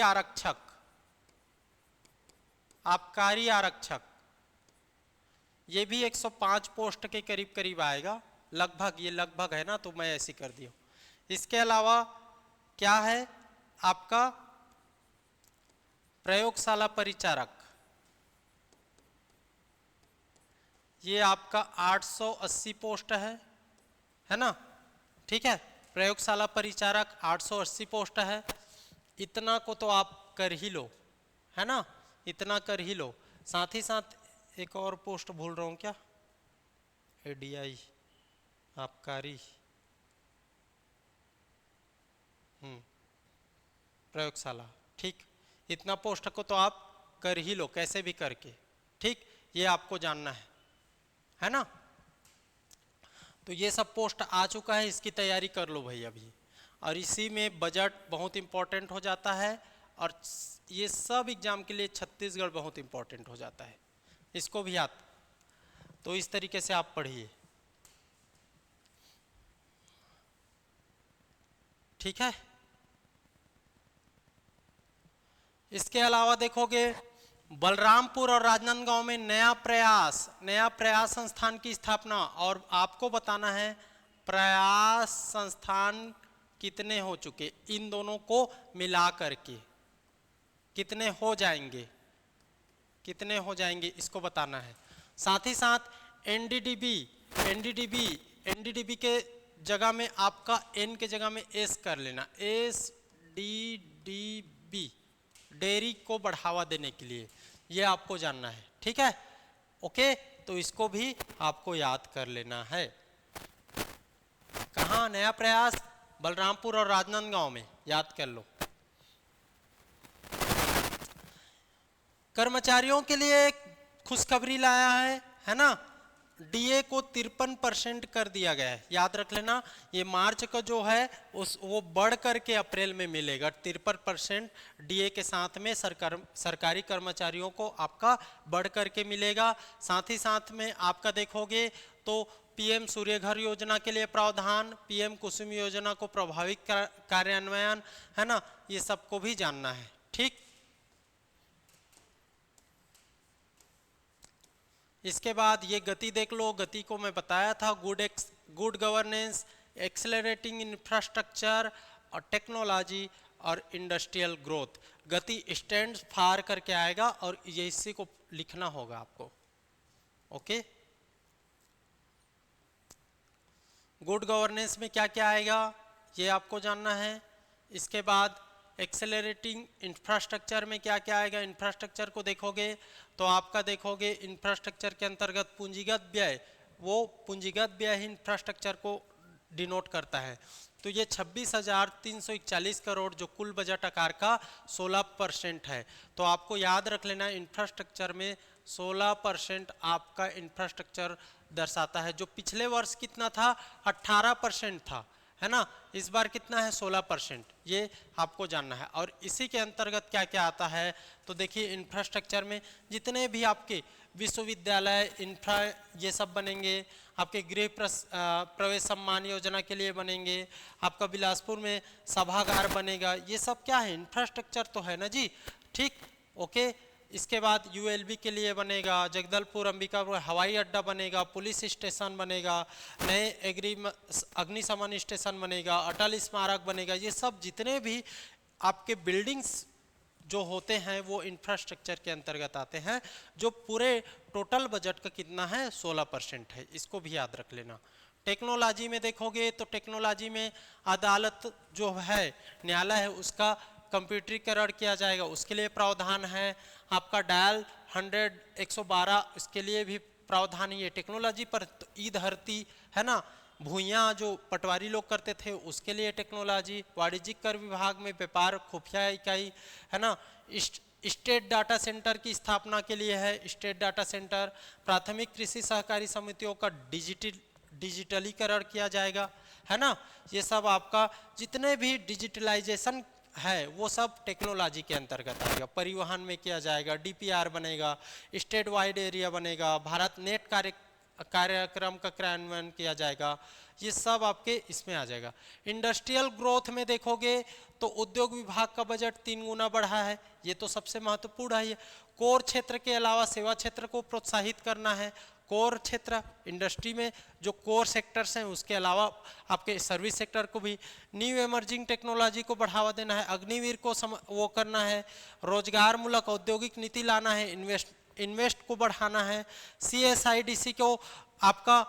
आरक्षक, ये भी 105 पोस्ट के करीब करीब आएगा लगभग, ये लगभग है ना तो मैं ऐसे कर दिया। इसके अलावा क्या है आपका प्रयोगशाला परिचारक, ये आपका 880 पोस्ट है ना, ठीक है। प्रयोगशाला परिचारक 880 पोस्ट है। इतना को तो आप कर ही लो, है ना, इतना कर ही लो। साथ ही साथ एक और पोस्ट भूल रहा हूँ क्या, एडीआई आबकारी प्रयोगशाला, ठीक। इतना पोस्ट को तो आप कर ही लो कैसे भी करके, ठीक। ये आपको जानना है ना। तो ये सब पोस्ट आ चुका है, इसकी तैयारी कर लो भाई अभी। और इसी में बजट बहुत इंपॉर्टेंट हो जाता है, और ये सब एग्जाम के लिए छत्तीसगढ़ बहुत इंपॉर्टेंट हो जाता है, इसको भी याद। तो इस तरीके से आप पढ़िए, ठीक है। इसके अलावा देखोगे बलरामपुर और राजनांदगांव में नया प्रयास संस्थान की स्थापना, और आपको बताना है प्रयास संस्थान कितने हो चुके, इन दोनों को मिला करके कितने हो जाएंगे, कितने हो जाएंगे इसको बताना है। साथ ही साथ एनडीडीबी के जगह में आपका एन के जगह में एस कर लेना, SDDB, डेयरी को बढ़ावा देने के लिए, ये आपको जानना है, ठीक है। ओके, तो इसको भी आपको याद कर लेना है। कहाँ नया प्रयास, बलरामपुर और राजनांदगांव में, याद कर लो। कर्मचारियों के लिए खुशखबरी लाया है ना, डीए को 53% कर दिया गया है, याद रख लेना। ये मार्च का जो है वो बढ़ करके अप्रैल में मिलेगा, 53% डीए के साथ में सरकारी कर्मचारियों को आपका बढ़ करके मिलेगा। साथ ही साथ में आपका देखोगे तो पीएम सूर्यघर योजना के लिए प्रावधान, पीएम कुसुम योजना को प्रभावित कार्यान्वयन, है ना, ये सबको भी जानना है, ठीक। इसके बाद ये गति देख लो, गति को मैं बताया था, गुड गवर्नेंस, एक्सेलरेटिंग इंफ्रास्ट्रक्चर और टेक्नोलॉजी और इंडस्ट्रियल ग्रोथ। गति स्टैंड फार करके आएगा और ये इसी को लिखना होगा आपको, ओके। गुड गवर्नेंस में क्या क्या आएगा ये आपको जानना है। इसके बाद एक्सेलरेटिंग इंफ्रास्ट्रक्चर में क्या क्या आएगा, इंफ्रास्ट्रक्चर को देखोगे तो आपका देखोगे इंफ्रास्ट्रक्चर के अंतर्गत पूंजीगत व्यय, वो पूंजीगत व्यय ही इंफ्रास्ट्रक्चर को डिनोट करता है। तो ये 26,341 करोड़ जो कुल बजट आकार का 16% है। तो आपको याद रख लेना इंफ्रास्ट्रक्चर में 16% आपका इंफ्रास्ट्रक्चर दर्शाता है। जो पिछले वर्ष कितना था, 18% था, है ना, इस बार कितना है, 16%, ये आपको जानना है। और इसी के अंतर्गत क्या क्या आता है, तो देखिए इंफ्रास्ट्रक्चर में जितने भी आपके विश्वविद्यालय इंफ्रा ये सब बनेंगे, आपके गृह प्रवेश सम्मान योजना के लिए बनेंगे, आपका बिलासपुर में सभागार बनेगा, ये सब क्या है, इंफ्रास्ट्रक्चर तो है ना जी, ठीक, ओके। इसके बाद यूएलबी के लिए बनेगा, जगदलपुर अंबिकापुर हवाई अड्डा बनेगा, पुलिस स्टेशन बनेगा, नए अग्निशमन स्टेशन बनेगा, अटल स्मारक बनेगा। ये सब जितने भी आपके बिल्डिंग्स जो होते हैं वो इंफ्रास्ट्रक्चर के अंतर्गत आते हैं, जो पूरे टोटल बजट का कितना है, 16% है, इसको भी याद रख लेना। टेक्नोलॉजी में देखोगे तो टेक्नोलॉजी में अदालत जो है, न्यायालय है, उसका कंप्यूटरीकरण किया जाएगा, उसके लिए प्रावधान है। आपका डायल 112 इसके लिए भी प्रावधान है। टेक्नोलॉजी पर तो ई धरती है ना, भूइयाँ जो पटवारी लोग करते थे उसके लिए टेक्नोलॉजी, वाणिज्यिक कर विभाग में व्यापार खुफिया इकाई, है ना, स्टेट डाटा सेंटर की स्थापना के लिए है, स्टेट डाटा सेंटर, प्राथमिक कृषि सहकारी समितियों का डिजिटलीकरण किया जाएगा, है ना। ये सब आपका जितने भी डिजिटलाइजेशन है वो सब टेक्नोलॉजी के अंतर्गत आएगा। परिवहन में किया जाएगा, डीपीआर बनेगा, स्टेट वाइड एरिया बनेगा, भारत नेट कार्यक्रम का क्रियान्वयन किया जाएगा, ये सब आपके इसमें आ जाएगा। इंडस्ट्रियल ग्रोथ में देखोगे तो उद्योग विभाग का बजट 3 गुना बढ़ा है, ये तो सबसे महत्वपूर्ण है। कोर क्षेत्र के अलावा सेवा क्षेत्र को प्रोत्साहित करना है। कोर क्षेत्र इंडस्ट्री में जो कोर सेक्टर्स हैं उसके अलावा आपके सर्विस सेक्टर को भी, न्यू एमर्जिंग टेक्नोलॉजी को बढ़ावा देना है, अग्निवीर को वो करना है, रोजगार मूलक औद्योगिक नीति लाना है, इन्वेस्ट को बढ़ाना है, CSIDC को आपका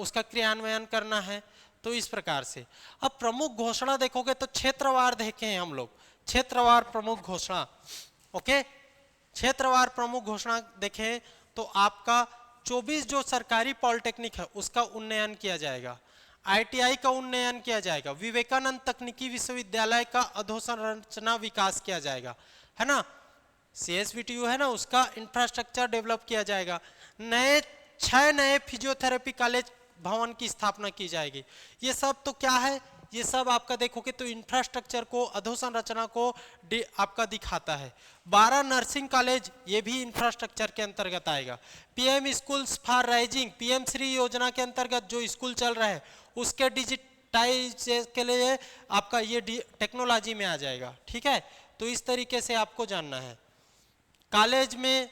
उसका क्रियान्वयन करना है। तो इस प्रकार से अब प्रमुख घोषणा देखोगे तो क्षेत्रवार देखें हम लोग, क्षेत्रवार प्रमुख घोषणा। ओके, क्षेत्रवार प्रमुख घोषणा देखें तो आपका 24 जो सरकारी पॉलिटेक्निक है उसका उन्नयन किया जाएगा, ITI का उन्नयन किया जाएगा, विवेकानंद तकनीकी विश्वविद्यालय का अधोसंरचना विकास किया जाएगा, है ना, CSVTU है ना, उसका इंफ्रास्ट्रक्चर डेवलप किया जाएगा, 6 नए फिजियोथेरेपी कॉलेज भवन की स्थापना की जाएगी। ये सब तो क्या है, ये सब आपका देखोगे तो इंफ्रास्ट्रक्चर को, अधोसंरचना को आपका दिखाता है। 12 नर्सिंग कॉलेज ये भी इंफ्रास्ट्रक्चर के अंतर्गत आएगा। PM schools for rising, PM Shri योजना के अंतर्गत जो स्कूल चल रहा है उसके डिजिटाइज के लिए आपका ये टेक्नोलॉजी में आ जाएगा। ठीक है, तो इस तरीके से आपको जानना है। कॉलेज में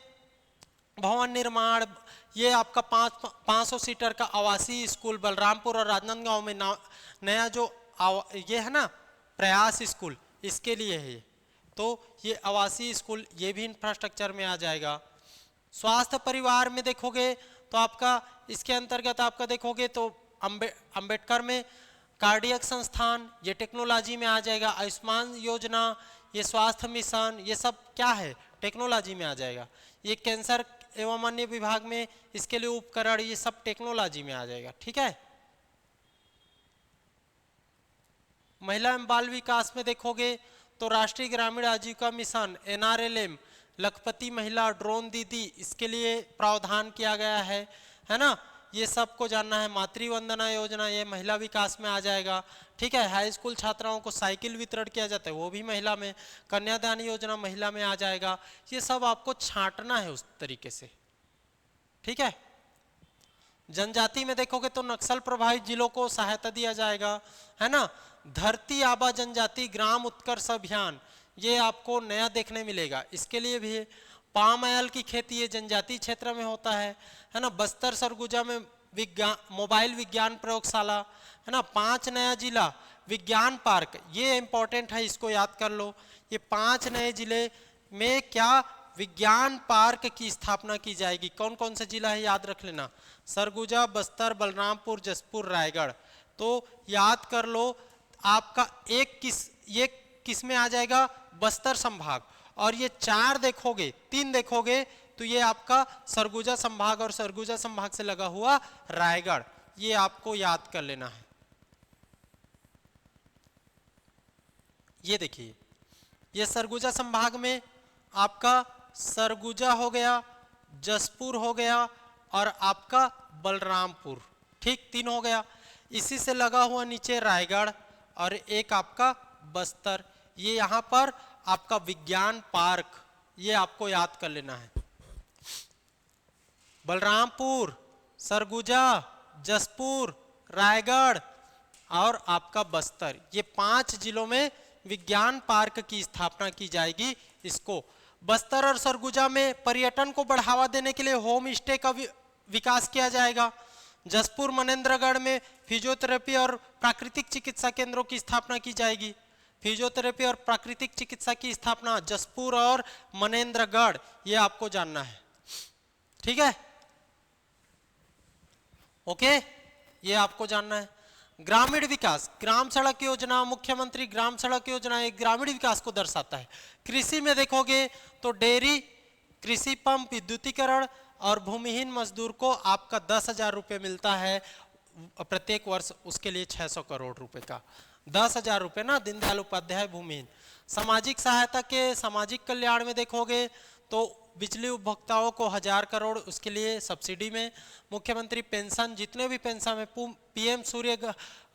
भवन निर्माण, ये आपका 500 सीटर का आवासीय स्कूल बलरामपुर और राजनांदगांव में नया जो ये है ना प्रयास स्कूल, इसके लिए है ये, तो ये आवासीय स्कूल ये भी इंफ्रास्ट्रक्चर में आ जाएगा। स्वास्थ्य परिवार में देखोगे तो आपका इसके अंतर्गत आपका देखोगे तो अंबेडकर में कार्डियक संस्थान ये टेक्नोलॉजी में आ जाएगा। आयुष्मान योजना, ये स्वास्थ्य मिशन, ये सब क्या है, टेक्नोलॉजी में आ जाएगा। ये कैंसर एवं अन्य विभाग में इसके लिए उपकरण, ये सब टेक्नोलॉजी में आ जाएगा। ठीक है, महिला एवं बाल विकास में देखोगे तो राष्ट्रीय ग्रामीण आजीविका मिशन NRLM, लखपति महिला, ड्रोन दीदी, इसके लिए प्रावधान किया गया है ना, ये सबको जानना है। मातृवंदना योजना ये महिला विकास में आ जाएगा। ठीक है, हाई स्कूल छात्राओं को साइकिल वितरण किया जाता है, वो भी महिला में। कन्यादान योजना महिला में आ जाएगा। ये सब आपको छांटना है उस तरीके से। ठीक है, जनजाति में देखोगे तो नक्सल प्रभावित जिलों को सहायता दिया जाएगा, है ना। धरती आबा जनजाति ग्राम उत्कर्ष अभियान, ये आपको नया देखने मिलेगा। इसके लिए भी पाम ऑयल की खेती ये जनजातीय क्षेत्र में होता है ना। बस्तर सरगुजा में मोबाइल विज्ञान प्रयोगशाला, है ना। 5 नया जिला विज्ञान पार्क, ये इंपॉर्टेंट है, इसको याद कर लो। ये 5 नए जिले में क्या विज्ञान पार्क की स्थापना की जाएगी। कौन कौन से जिला है याद रख लेना, सरगुजा, बस्तर, बलरामपुर, जसपुर, रायगढ़। तो याद कर लो आपका ये किस में आ जाएगा, बस्तर संभाग। और ये 3 देखोगे तो ये आपका सरगुजा संभाग और सरगुजा संभाग से लगा हुआ रायगढ़, ये आपको याद कर लेना है। ये देखिए, ये सरगुजा संभाग में आपका सरगुजा हो गया, जसपुर हो गया और आपका बलरामपुर। ठीक, 3 हो गया। इसी से लगा हुआ नीचे रायगढ़ और एक आपका बस्तर। ये यहाँ पर आपका विज्ञान पार्क, ये आपको याद कर लेना है। बलरामपुर, सरगुजा, जसपुर, रायगढ़ और आपका बस्तर, ये 5 जिलों में विज्ञान पार्क की स्थापना की जाएगी। इसको बस्तर और सरगुजा में पर्यटन को बढ़ावा देने के लिए होम स्टे का विकास किया जाएगा। जसपुर मनेंद्रगढ़ में फिजियोथेरेपी और प्राकृतिक चिकित्सा केंद्रों की स्थापना की जाएगी। फिजियोथेरेपी और प्राकृतिक चिकित्सा की स्थापना जसपुर और मनेंद्रगढ़, ये आपको जानना है। ठीक है, ओके, ये आपको जानना है। ग्रामीण विकास, ग्राम सड़क योजना, मुख्यमंत्री ग्राम सड़क योजना एक ग्रामीण विकास को दर्शाता है। कृषि में देखोगे तो डेयरी, कृषि पंप, विद्युतीकरण और भूमिहीन मजदूर को आपका 10,000 रुपये मिलता है प्रत्येक वर्ष, उसके लिए 600 करोड़ रुपए का 10,000 रुपये ना, दीनदयाल उपाध्याय भूमिहीन। सामाजिक सहायता के सामाजिक कल्याण में देखोगे तो बिजली उपभोक्ताओं को 1000 करोड़, उसके लिए सब्सिडी में। मुख्यमंत्री पेंशन, जितने भी पेंशन में, PM सूर्य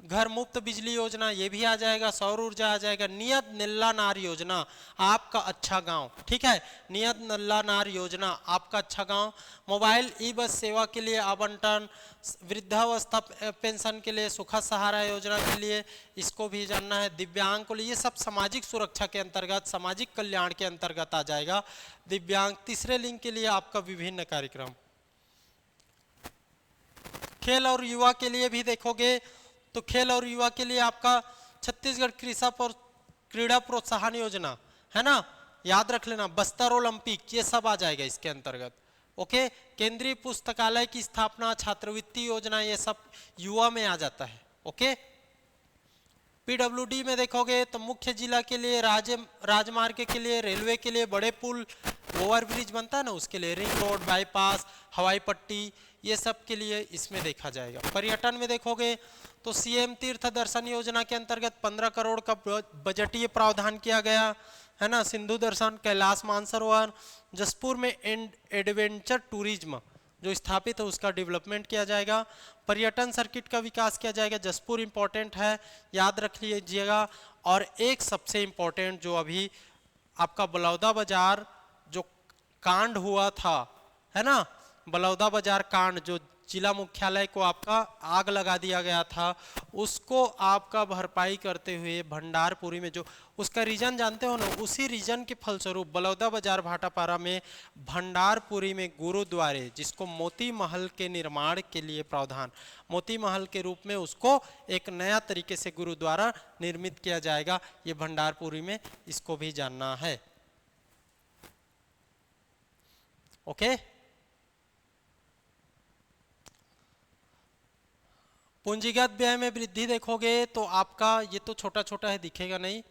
घर मुफ्त बिजली योजना ये भी आ जाएगा, सौर ऊर्जा आ जाएगा। नियत नल्ला नार योजना आपका अच्छा गांव, ठीक है, नियत नल्ला नार योजना आपका अच्छा गांव। मोबाइल ई-बस सेवा के लिए आवंटन, वृद्धावस्था पेंशन के लिए, सुखा सहारा योजना के लिए, इसको भी जानना है। दिव्यांग को लिए, ये सब सामाजिक सुरक्षा के अंतर्गत, सामाजिक कल्याण के अंतर्गत आ जाएगा। दिव्यांग, तीसरे लिंग के लिए आपका विभिन्न कार्यक्रम। खेल और युवा के लिए भी देखोगे तो खेल और युवा के लिए आपका छत्तीसगढ़ क्रीड़ा प्रोत्साहन योजना है ना, याद रख लेना। बस्तर ओलंपिक, ये सब आ जाएगा इसके अंतर्गत। ओके, केंद्रीय पुस्तकालय की स्थापना, छात्रवृत्ति योजना, ये सब युवा में आ जाता है। ओके, पीडब्ल्यूडी में देखोगे तो मुख्य जिला के लिए, राजमार्ग के लिए, रेलवे के लिए, बड़े पुल, ओवरब्रिज बनता है ना, उसके लिए, रिंग रोड, बाईपास, हवाई पट्टी, ये सब के लिए इसमें देखा जाएगा। पर्यटन में देखोगे तो सीएम तीर्थ दर्शन योजना के अंतर्गत 15 करोड़ का बजटीय प्रावधान किया गया है ना। सिंधु दर्शन, कैलाश मानसरोवर, जसपुर में एडवेंचर टूरिज्म जो स्थापित है उसका डेवलपमेंट किया जाएगा। पर्यटन सर्किट का विकास किया जाएगा। जसपुर इंपॉर्टेंट है, याद रख लीजिएगा। और एक सबसे इंपॉर्टेंट जो अभी आपका बलौदा बाजार जो कांड हुआ था है ना, बलौदा बाजार कांड जो जिला मुख्यालय को आपका आग लगा दिया गया था, उसको आपका भरपाई करते हुए भंडारपुरी में, जो उसका रीजन जानते हो ना, उसी रीजन के फलस्वरूप बलौदा बाजार भाटापारा में भंडारपुरी में गुरुद्वारे, जिसको मोती महल के निर्माण के लिए प्रावधान, मोती महल के रूप में उसको एक नया तरीके से गुरुद्वारा निर्मित किया जाएगा। ये भंडारपुरी में, इसको भी जानना है। ओके, पूंजीगत व्यय में वृद्धि देखोगे तो आपका ये तो छोटा छोटा है, दिखेगा नहीं,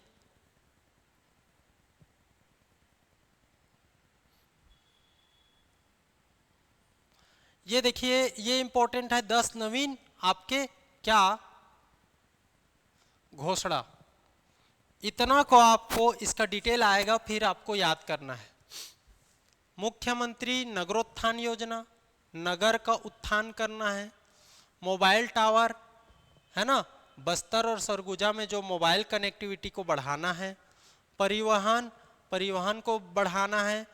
ये देखिए, ये इंपॉर्टेंट है। 10 नवीन आपके क्या घोषणा, इतना को आपको इसका डिटेल आएगा, फिर आपको याद करना है। मुख्यमंत्री नगरोत्थान योजना, नगर का उत्थान करना है। मोबाइल टावर है ना, बस्तर और सरगुजा में जो मोबाइल कनेक्टिविटी को बढ़ाना है। परिवहन को बढ़ाना है।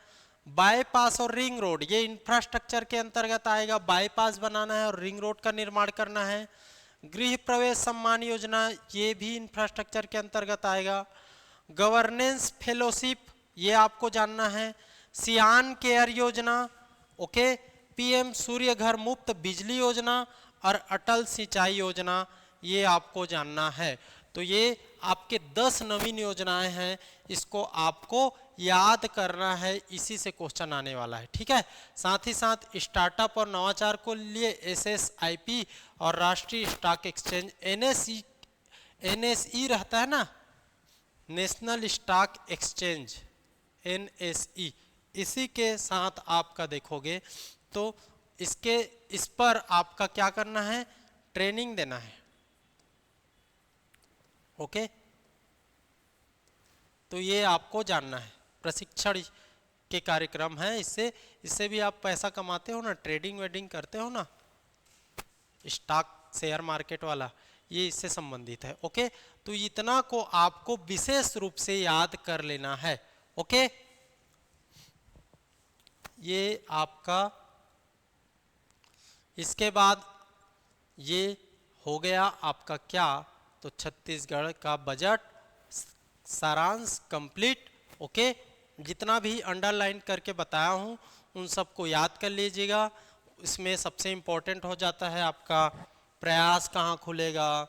बाईपास और रिंग रोड, ये इंफ्रास्ट्रक्चर के अंतर्गत आएगा। बाईपास बनाना है और रिंग रोड का निर्माण करना है। गृह प्रवेश सम्मान योजना, ये भी इंफ्रास्ट्रक्चर के अंतर्गत आएगा। गवर्नेंस फेलोशिप, ये आपको जानना है। सियान केयर योजना, ओके, पीएम सूर्य घर मुफ्त बिजली योजना और अटल सिंचाई योजना, ये आपको जानना है। तो ये आपके 10 नवीन योजनाएं हैं, इसको आपको याद करना है, इसी से क्वेश्चन आने वाला है। ठीक है, साथ ही साथ स्टार्टअप और नवाचार को लिए SSIP और राष्ट्रीय स्टॉक एक्सचेंज NSE रहता है ना, नेशनल स्टॉक एक्सचेंज NSE, इसी के साथ आपका देखोगे तो इस पर आपका क्या करना है, ट्रेनिंग देना है। ओके, तो ये आपको जानना है, प्रशिक्षण के कार्यक्रम है, इससे भी आप पैसा कमाते हो ना, ट्रेडिंग वेडिंग करते हो ना, स्टॉक शेयर मार्केट वाला, ये इससे संबंधित है। ओके, तो इतना को आपको विशेष रूप से याद कर लेना है। ओके, ये आपका, इसके बाद ये हो गया आपका क्या, तो छत्तीसगढ़ का बजट सारांश कंप्लीट। ओके, जितना भी अंडरलाइन करके बताया हूँ उन सबको याद कर लीजिएगा। इसमें सबसे इम्पोर्टेंट हो जाता है आपका प्रयास कहाँ खुलेगा,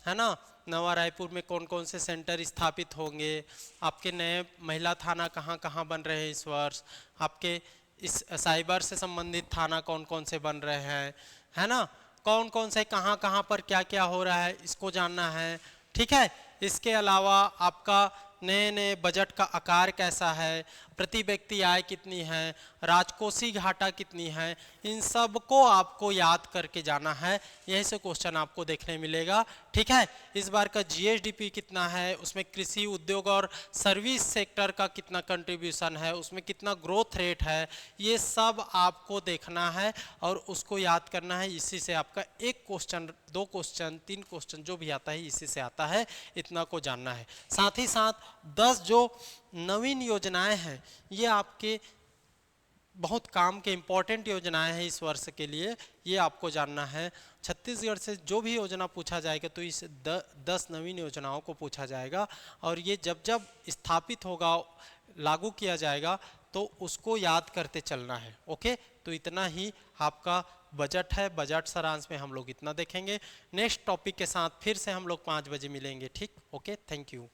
है ना, नवा रायपुर में कौन कौन से सेंटर स्थापित होंगे, आपके नए महिला थाना कहाँ कहाँ बन रहे हैं इस वर्ष, आपके इस साइबर से संबंधित थाना कौन कौन से बन रहे हैं, है ना, कौन कौन से कहाँ कहाँ पर क्या क्या हो रहा है, इसको जानना है। ठीक है, इसके अलावा आपका नए बजट का आकार कैसा है, प्रति व्यक्ति आय कितनी है, राजकोषीय घाटा कितनी है, इन सब को आपको याद करके जाना है। यहीं से क्वेश्चन आपको देखने मिलेगा। ठीक है, इस बार का GSDP कितना है, उसमें कृषि, उद्योग और सर्विस सेक्टर का कितना कंट्रीब्यूशन है, उसमें कितना ग्रोथ रेट है, ये सब आपको देखना है और उसको याद करना है। इसी से आपका एक क्वेश्चन, 2 क्वेश्चन, 3 क्वेश्चन जो भी आता है इसी से आता है, इतना को जानना है। साथ ही साथ 10 जो नवीन योजनाएं हैं, ये आपके बहुत काम के इम्पोर्टेंट योजनाएं हैं इस वर्ष के लिए, ये आपको जानना है। छत्तीसगढ़ से जो भी योजना पूछा जाएगा तो इस 10 नवीन योजनाओं को पूछा जाएगा और ये जब जब स्थापित होगा, लागू किया जाएगा, तो उसको याद करते चलना है। ओके, तो इतना ही आपका बजट है। बजट सारांश में हम लोग इतना देखेंगे। नेक्स्ट टॉपिक के साथ फिर से हम लोग 5 बजे मिलेंगे। ठीक, ओके, थैंक यू।